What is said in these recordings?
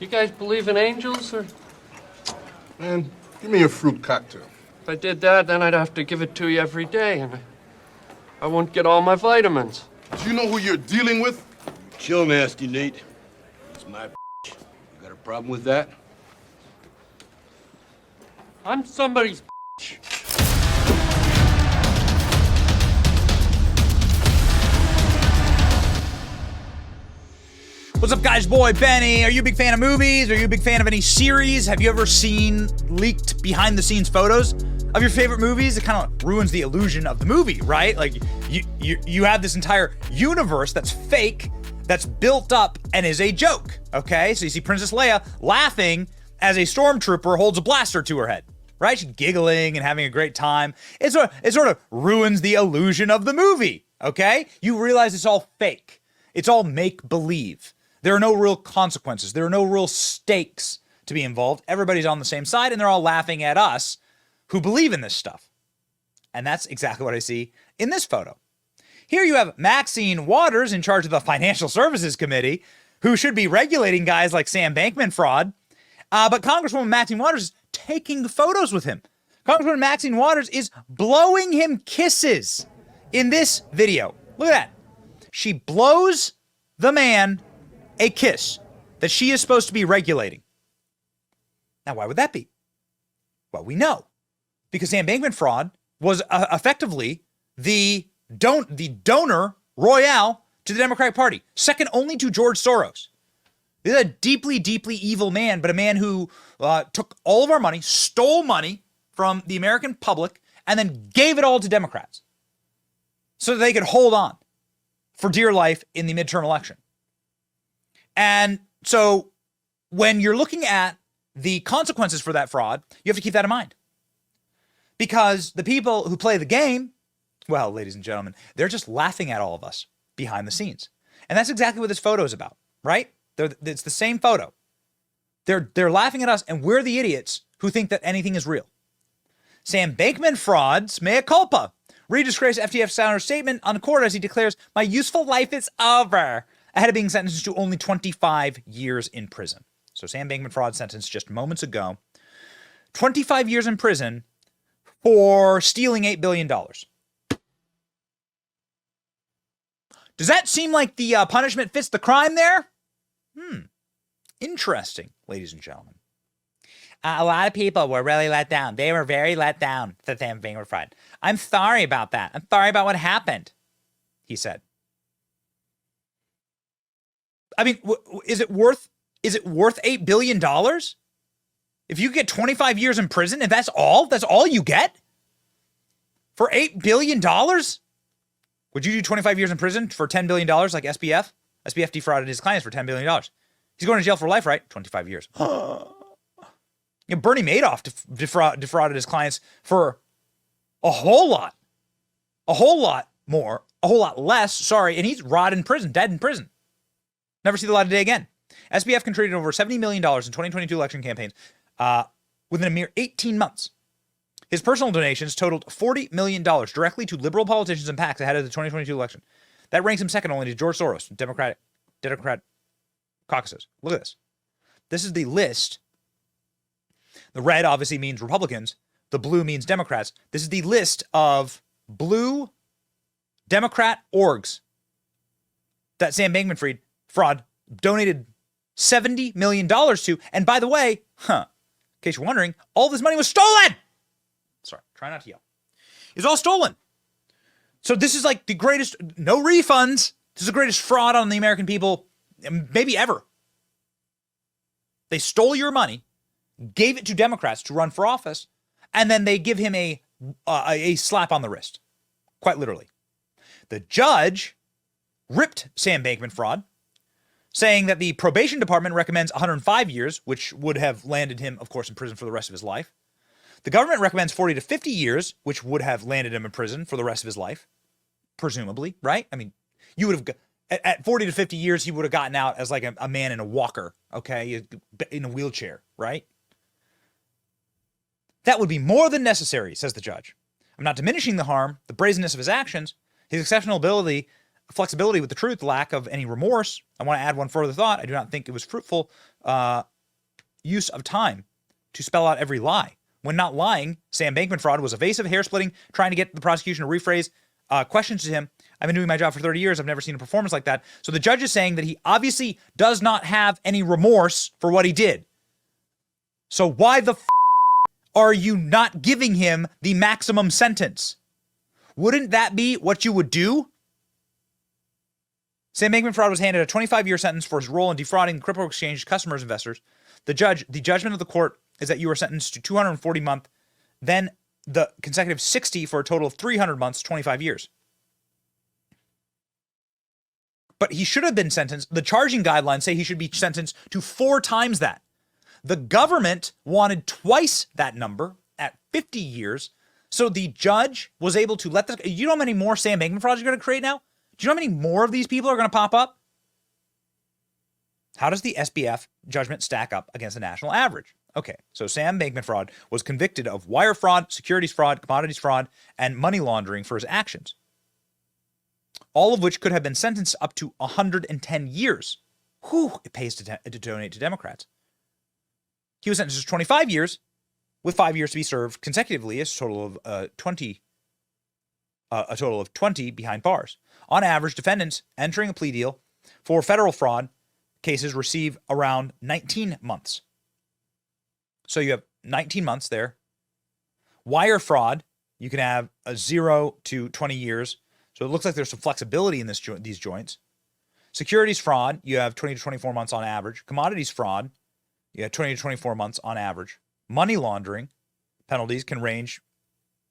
You guys believe in angels, or? Man, give me a fruit cocktail. If I did that, then I'd have to give it to you every day, and I won't get all my vitamins. Do you know who you're dealing with? Chill, nasty Nate. It's my You got a problem with that? I'm somebody's What's up, guys? Boy Benny. Are you a big fan of movies? Are you a big fan of any series? Have you ever seen leaked behind-the-scenes photos of your favorite movies? It kind of ruins the illusion of the movie, right? Like, you have this entire universe that's fake, that's built up, and is a joke, okay? So you see Princess Leia laughing as a stormtrooper holds a blaster to her head, right? She's giggling and having a great time. It sort of ruins the illusion of the movie, okay? You realize it's all fake. It's all make-believe. There are no real consequences. There are no real stakes to be involved. Everybody's on the same side, and they're all laughing at us who believe in this stuff. And that's exactly what I see in this photo. Here you have Maxine Waters in charge of the Financial Services Committee, who should be regulating guys like Sam Bankman-Fried. But Congresswoman Maxine Waters is taking photos with him. Congresswoman Maxine Waters is blowing him kisses in this video. Look at that. She blows the man a kiss that she is supposed to be regulating. Now, why would that be? Well, we know. Because Sam Bankman-Fried was effectively the donor royale to the Democratic Party, second only to George Soros. This is a deeply, deeply evil man, but a man who took all of our money, stole money from the American public, and then gave it all to Democrats so that they could hold on for dear life in the midterm election. And so when you're looking at the consequences for that fraud, you have to keep that in mind. Because the people who play the game, well, ladies and gentlemen, they're just laughing at all of us behind the scenes. And that's exactly what this photo is about, right? It's the same photo. They're laughing at us, and we're the idiots who think that anything is real. Sam Bankman-Fried's mea culpa. Read disgraced FTF Sounder's statement on court as he declares, "My useful life is over," ahead of being sentenced to only 25 years in prison. So Sam Bankman-Fried sentenced just moments ago. 25 years in prison for stealing $8 billion. Does that seem like the punishment fits the crime there? Interesting, ladies and gentlemen. A lot of people were really let down. They were very let down, said Sam Bankman-Fried. I'm sorry about that. I'm sorry about what happened, he said. I mean, is it worth $8 billion? If you get 25 years in prison, if that's all you get? For $8 billion? Would you do 25 years in prison for $10 billion like SBF? SBF defrauded his clients for $10 billion. He's going to jail for life, right? 25 years. Bernie Madoff defrauded his clients for a whole lot less, and he's rotted in prison, dead in prison. Never see the light of day again. SBF contributed over $70 million in 2022 election campaigns within a mere 18 months. His personal donations totaled $40 million directly to liberal politicians and PACs ahead of the 2022 election. That ranks him second only to George Soros, Democrat caucuses. Look at this. This is the list. The red obviously means Republicans. The blue means Democrats. This is the list of blue Democrat orgs that Sam Bankman-Fried donated $70 million to. And by the way, in case you're wondering, all this money was stolen. Sorry, try not to yell. It's all stolen. So this is like the greatest, no refunds. This is the greatest fraud on the American people, maybe ever. They stole your money, gave it to Democrats to run for office, and then they give him a slap on the wrist, quite literally. The judge ripped Sam Bankman-Fried, saying that the probation department recommends 105 years, which would have landed him, of course, in prison for the rest of his life. The government recommends 40 to 50 years, which would have landed him in prison for the rest of his life, presumably, right? I mean, you would have, at 40 to 50 years, he would have gotten out as like a man in a walker, okay, in a wheelchair, right? That would be more than necessary, says the judge. I'm not diminishing the harm, the brazenness of his actions, his exceptional ability flexibility with the truth, lack of any remorse. I want to add one further thought. I do not think it was fruitful use of time to spell out every lie. When not lying, Sam Bankman-Fried was evasive, hair-splitting, trying to get the prosecution to rephrase questions to him. I've been doing my job for 30 years. I've never seen a performance like that. So the judge is saying that he obviously does not have any remorse for what he did. So why the are you not giving him the maximum sentence? Wouldn't that be what you would do? Sam Bankman-Fried was handed a 25-year sentence for his role in defrauding the crypto exchange customers, investors. The judgment of the court is that you are sentenced to 240 months, then the consecutive 60 for a total of 300 months, 25 years. But he should have been sentenced. The charging guidelines say he should be sentenced to 4 times that. The government wanted twice that number at 50 years. So the judge was able to let this. You know how many more Sam Bankman-Frieds you're going to create now? Do you know how many more of these people are going to pop up? How does the SBF judgment stack up against the national average? Okay, so Sam Bankman-Fried was convicted of wire fraud, securities fraud, commodities fraud, and money laundering for his actions, all of which could have been sentenced up to 110 years. Whew, it pays to donate to Democrats. He was sentenced to 25 years, with 5 years to be served consecutively, a total of 20 behind bars. On average, defendants entering a plea deal for federal fraud cases receive around 19 months. So you have 19 months there. Wire fraud, you can have a 0 to 20 years. So it looks like there's some flexibility in these joints. Securities fraud, you have 20 to 24 months on average. Commodities fraud, you have 20 to 24 months on average. Money laundering penalties can range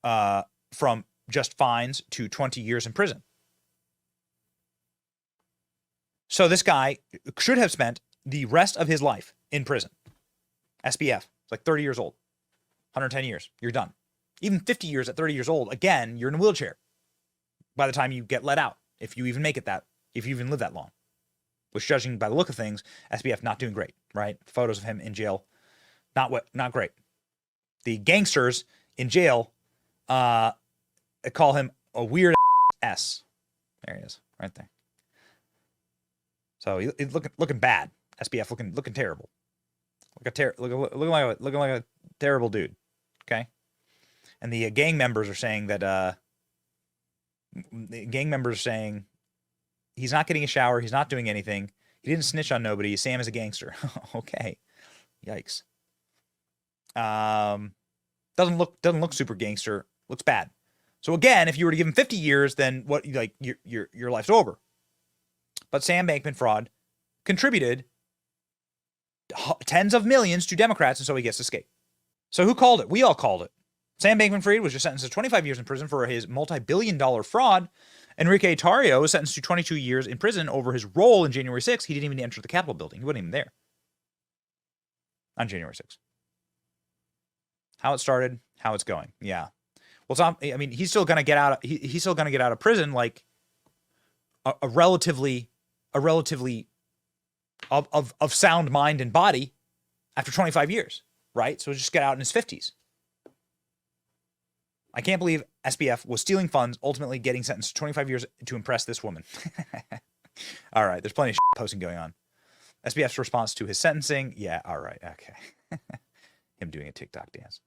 from just fines to 20 years in prison. So this guy should have spent the rest of his life in prison. SBF, it's like 30 years old, 110 years, you're done. Even 50 years at 30 years old, again, you're in a wheelchair by the time you get let out, if you even make it that, if you even live that long. Which, judging by the look of things, SBF not doing great, right? Photos of him in jail, not great. The gangsters in jail call him a weird S. There he is, right there. So he's looking bad. SBF looking terrible. Looking like a terrible dude. Okay, and the gang members are saying that he's not getting a shower. He's not doing anything. He didn't snitch on nobody. Sam is a gangster. Okay, yikes. Doesn't look super gangster. Looks bad. So again, if you were to give him 50 years, then what? Like your life's over. But Sam Bankman-Fried contributed tens of millions to Democrats, and so he gets to escape. So who called it? We all called it. Sam Bankman-Fried was just sentenced to 25 years in prison for his multi-billion-dollar fraud. Enrique Tarrio was sentenced to 22 years in prison over his role in January 6th. He didn't even enter the Capitol building. He wasn't even there on January 6th. How it started, how it's going. Yeah. Well, it's not, I mean, he's still going to get out. He's still going to get out of prison like a relatively of sound mind and body after 25 years, right? So just get out in his 50s. I can't believe SBF was stealing funds, ultimately getting sentenced to 25 years to impress this woman. All right, there's plenty of posting going on. SBF's response to his sentencing. Yeah, all right, okay. Him doing a TikTok dance.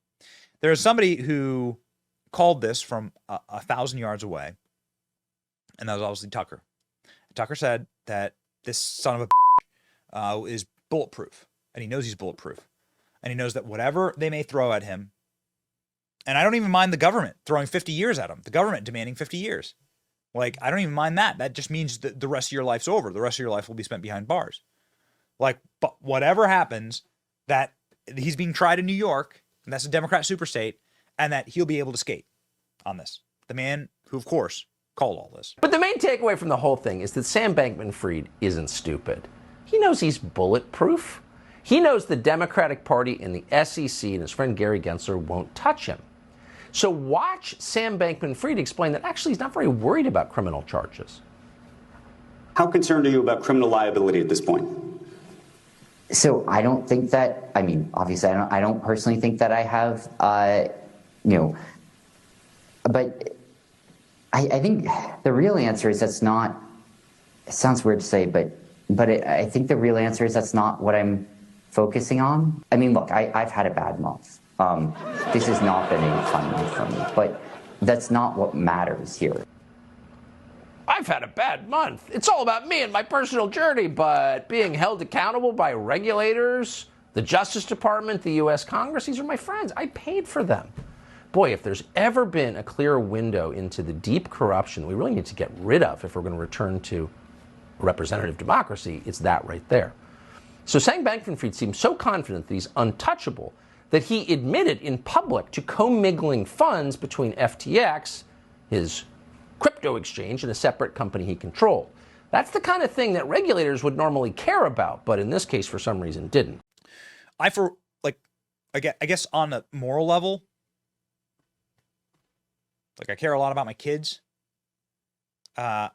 There is somebody who called this from 1,000 yards away, and that was obviously Tucker. Tucker said that this son of a is bulletproof, and he knows he's bulletproof, and he knows that whatever they may throw at him, and I don't even mind the government throwing 50 years at him, the government demanding 50 years. Like, I don't even mind that. That just means that the rest of your life's over. The rest of your life will be spent behind bars. Like, but whatever happens, that he's being tried in New York, and that's a Democrat superstate, and that he'll be able to skate on this. The man who, of course, called all this. But the main takeaway from the whole thing is that Sam Bankman-Fried isn't stupid. He knows he's bulletproof. He knows the Democratic Party and the SEC and his friend Gary Gensler won't touch him. So watch Sam Bankman-Fried explain that actually he's not very worried about criminal charges. How concerned are you about criminal liability at this point? So I don't think that, I mean, obviously I don't personally think that I have, but I think the real answer is that's not it sounds weird to say, but I think the real answer is that's not what I'm focusing on. I mean, look, I've had a bad month. This has not been a fun month for me, but that's not what matters here. I've had a bad month. It's all about me and my personal journey, but being held accountable by regulators, the Justice Department, the U.S. Congress, these are my friends. I paid for them. Boy, if there's ever been a clear window into the deep corruption we really need to get rid of if we're going to return to representative democracy, it's that right there. So Sam Bankman-Fried seems so confident that he's untouchable that he admitted in public to commingling funds between FTX, his crypto exchange, and a separate company he controlled. That's the kind of thing that regulators would normally care about, but in this case, for some reason, didn't. I guess on a moral level, like I care a lot about my kids. I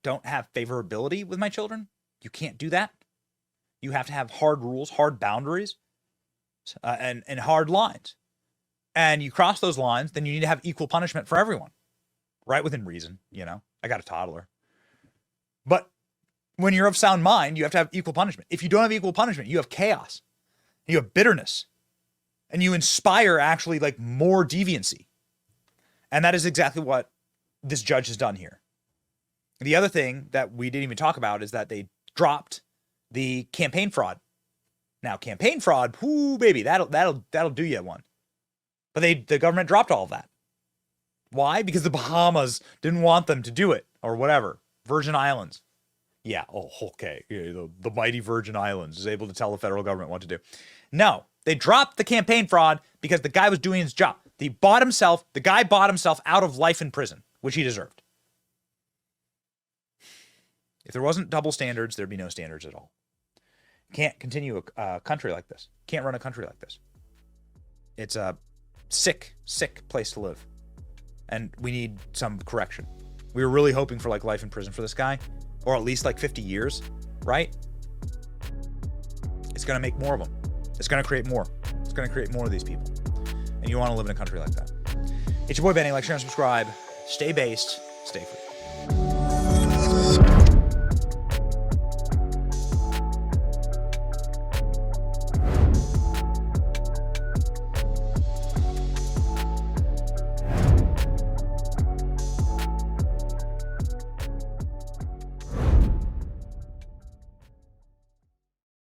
don't have favorability with my children. You can't do that. You have to have hard rules, hard boundaries, and hard lines. And you cross those lines, then you need to have equal punishment for everyone. Right within reason, you know. I got a toddler. But when you're of sound mind, you have to have equal punishment. If you don't have equal punishment, you have chaos. You have bitterness. And you inspire actually like more deviancy. And that is exactly what this judge has done here. The other thing that we didn't even talk about is that they dropped the campaign fraud. Now, campaign fraud, whoo, baby, that'll do you one. But the government dropped all of that. Why? Because the Bahamas didn't want them to do it, or whatever. Virgin Islands. Yeah, oh, okay. The mighty Virgin Islands is able to tell the federal government what to do. No, they dropped the campaign fraud because the guy was doing his job. The guy bought himself out of life in prison, which he deserved. If there wasn't double standards, there'd be no standards at all. Can't continue a country like this. Can't run a country like this. It's a sick, sick place to live. And we need some correction. We were really hoping for like life in prison for this guy, or at least like 50 years, right? It's going to make more of them. It's going to create more. It's going to create more of these people. And you want to live in a country like that. It's your boy Benny. Like, share, and subscribe. Stay based. Stay free.